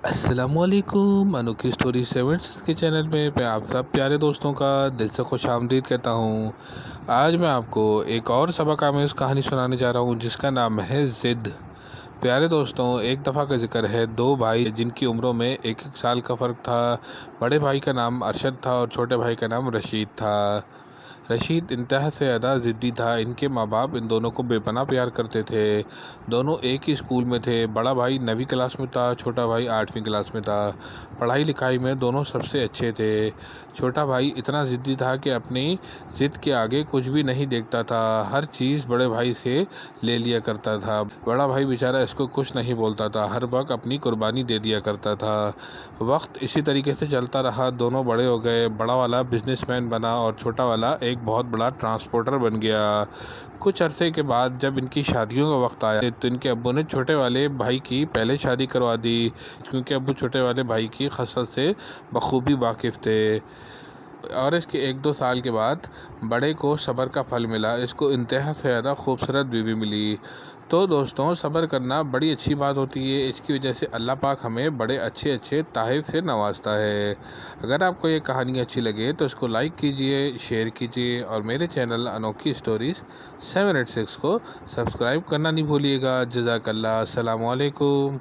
अस्सलामुअलैकुम। अनोखी story seven के चैनल में मैं आप सब प्यारे दोस्तों का दिल से खुशामदीद कहता हूँ। आज मैं आपको एक और सबक आमेज़ कहानी सुनाने जा रहा हूँ जिसका नाम है ज़िद। प्यारे दोस्तों, एक दफ़ा का जिक्र है, दो भाई जिनकी उम्रों में एक एक साल का फ़र्क था। बड़े भाई का नाम अरशद था और छोटे भाई का नाम रशीद था। रशीद इंतहा से ज़्यादा ज़िद्दी था। इनके माँ बाप इन दोनों को बेपनाह प्यार करते थे। दोनों एक ही स्कूल में थे। बड़ा भाई 9वीं क्लास में था, छोटा भाई 8वीं क्लास में था। पढ़ाई लिखाई में दोनों सबसे अच्छे थे। छोटा भाई इतना ज़िद्दी था कि अपनी ज़िद के आगे कुछ भी नहीं देखता था। हर चीज़ बड़े भाई से ले लिया करता था। बड़ा भाई बेचारा इसको कुछ नहीं बोलता था, हर वक्त अपनी कुर्बानी दे दिया करता था। वक्त इसी तरीके से चलता रहा। दोनों बड़े हो गए। बड़ा वाला बिजनेसमैन बना और छोटा वाला एक बहुत बड़ा ट्रांसपोर्टर बन गया। कुछ अरसे के बाद जब इनकी शादियों का वक्त आया तो इनके अब्बू ने छोटे वाले भाई की पहले शादी करवा दी, क्योंकि अब्बू छोटे वाले भाई की खसलत से बखूबी वाकिफ़ थे। और इसके 1-2 साल के बाद बड़े को सब्र का फल मिला। इसको इंतहा से ज़्यादा खूबसूरत बीवी मिली। तो दोस्तों, सब्र करना बड़ी अच्छी बात होती है। इसकी वजह से अल्लाह पाक हमें बड़े अच्छे अच्छे तोहफ़े से नवाजता है। अगर आपको ये कहानी अच्छी लगे तो इसको लाइक कीजिए, शेयर कीजिए और मेरे चैनल अनोखी स्टोरीज़ 786 को सब्सक्राइब करना नहीं भूलिएगा। जज़ाकल्लाह। अस्सलामु अलैकुम।